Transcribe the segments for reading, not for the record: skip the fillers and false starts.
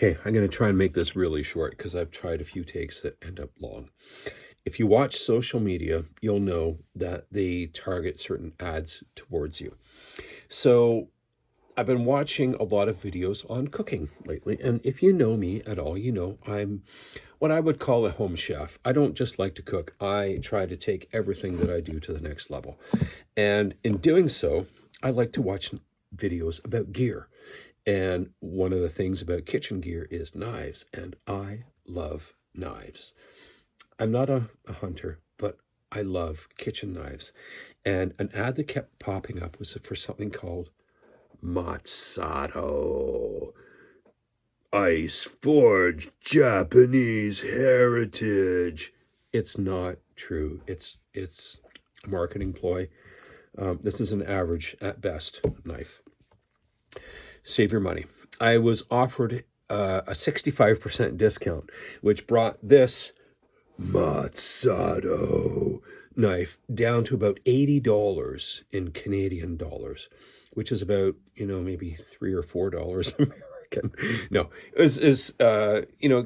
Okay, I'm going to try and make this really short because I've tried a few takes that end up long. If you watch social media, you'll know that they target certain ads towards you. So I've been watching a lot of videos on cooking lately. And if you know me at all, you know I'm what I would call a home chef. I don't just like to cook, I try to take everything that I do to the next level. And in doing so, I like to watch videos about gear. And one of the things about kitchen gear is knives. And I love knives. I'm not a hunter, but I love kitchen knives. And an ad that kept popping up was for something called Matsato. Ice forged Japanese heritage. It's not true. It's a marketing ploy. This is an average at best knife. Save your money. I was offered a 65% discount, which brought this Matsato knife down to about $80 in Canadian dollars, which is about, maybe $3 or $4 American. No,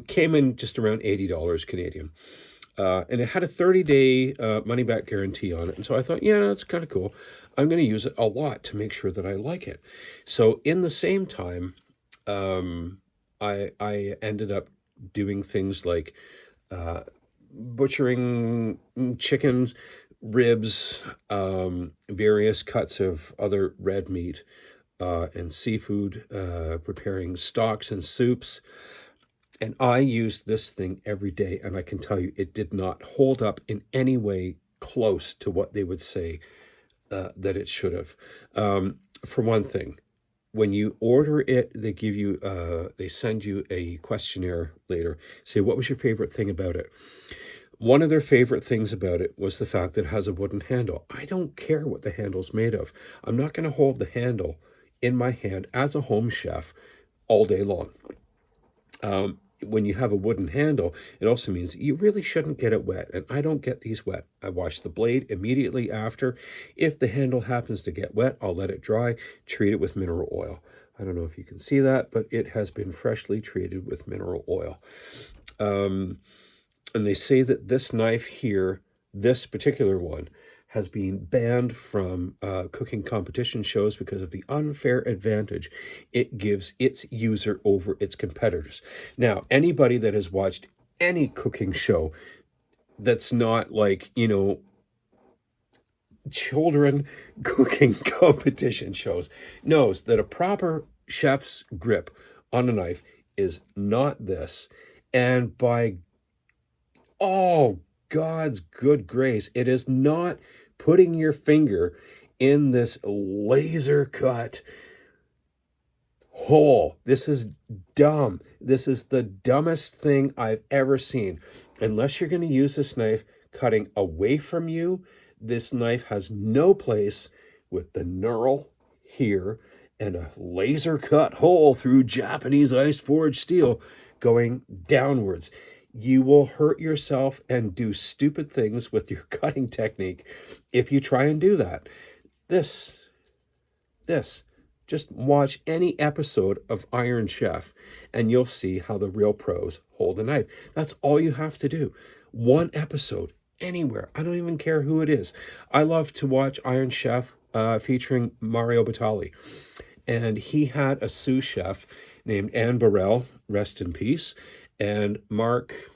came in just around $80 Canadian. And it had a 30-day money back guarantee on it. And so I thought, yeah, that's kind of cool. I'm going to use it a lot to make sure that I like it. So in the same time, I ended up doing things like butchering chickens, ribs, various cuts of other red meat, and seafood, preparing stocks and soups. And I used this thing every day, and I can tell you it did not hold up in any way close to what they would say that it should have. For one thing, when you order it, they send you a questionnaire later. Say, what was your favorite thing about it? One of their favorite things about it was the fact that it has a wooden handle. I don't care what the handle's made of. I'm not going to hold the handle in my hand as a home chef all day long. When you have a wooden handle, it also means you really shouldn't get it wet. And I don't get these wet. I wash the blade immediately after. If the handle happens to get wet, I'll let it dry, treat it with mineral oil. I don't know if you can see that, but it has been freshly treated with mineral oil. And they say that this knife here, this particular one, has been banned from cooking competition shows because of the unfair advantage it gives its user over its competitors. Now, anybody that has watched any cooking show that's not like, children cooking competition shows knows that a proper chef's grip on a knife is not this. And by all God's good grace, it is not putting your finger in this laser cut hole. This is dumb. This is the dumbest thing I've ever seen. Unless you're going to use this knife cutting away from you, this knife has no place with the knurl here and a laser cut hole through Japanese ice forged steel going downwards. You will hurt yourself and do stupid things with your cutting technique if you try and do that. This, just watch any episode of Iron Chef and you'll see how the real pros hold a knife. That's all you have to do. One episode, anywhere. I don't even care who it is. I love to watch Iron Chef featuring Mario Batali. And he had a sous chef named Anne Burrell, rest in peace, and Mark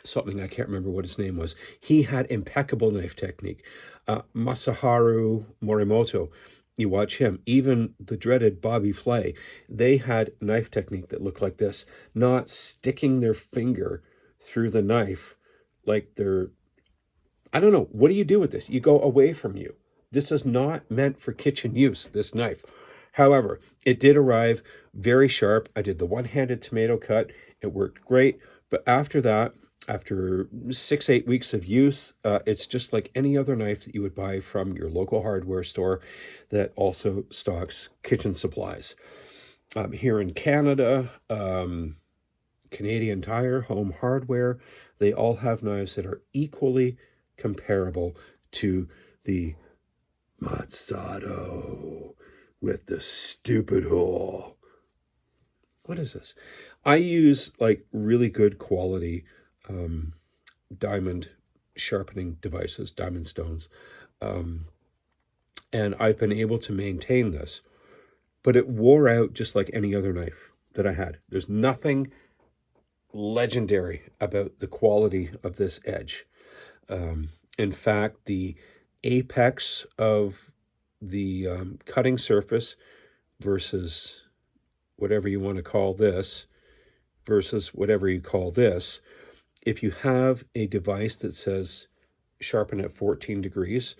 something, I can't remember what his name was. He had impeccable knife technique. Masaharu Morimoto, you watch him, even the dreaded Bobby Flay, they had knife technique that looked like this, not sticking their finger through the knife like they're, I don't know, what do you do with this? You go away from you. This is not meant for kitchen use, this knife. However, it did arrive very sharp. I did the one-handed tomato cut. It worked great. But after that, after 6-8 weeks of use, it's just like any other knife that you would buy from your local hardware store that also stocks kitchen supplies. Here in Canada, Canadian Tire, Home Hardware, they all have knives that are equally comparable to the Matsato with the stupid hole. what is this? I use like really good quality diamond sharpening devices, diamond stones, and I've been able to maintain this. But it wore out just like any other knife that I had. There's nothing legendary about the quality of this edge. In fact, the apex of the cutting surface versus whatever you want to call this, versus whatever you call this, if you have a device that says sharpen at 14 degrees,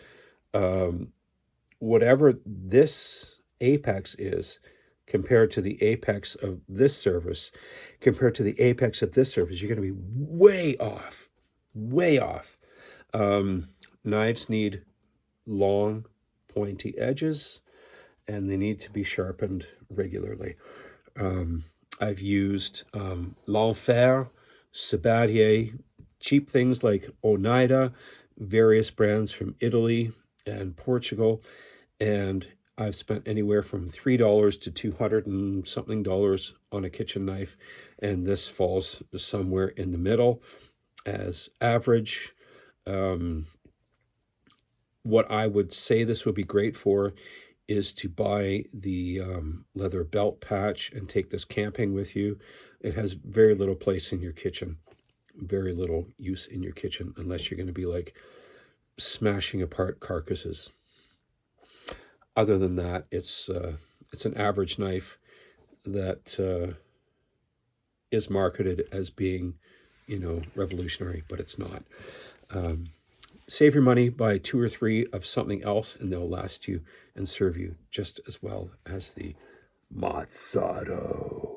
whatever this apex is compared to the apex of this surface, compared to the apex of this surface, you're going to be way off, way off. Knives need long, pointy edges, and they need to be sharpened regularly. I've used L'Enfer, Sabatier, cheap things like Oneida, various brands from Italy and Portugal, and I've spent anywhere from $3 to 200 and something dollars on a kitchen knife, and this falls somewhere in the middle as average. What I would say this would be great for is to buy the leather belt patch and take this camping with you. It has very little place in your kitchen, very little use in your kitchen, unless you're going to be like smashing apart carcasses. Other than that, it's an average knife that is marketed as being, revolutionary, but it's not. Save your money, buy 2 or 3 of something else, and they'll last you and serve you just as well as the Matsato.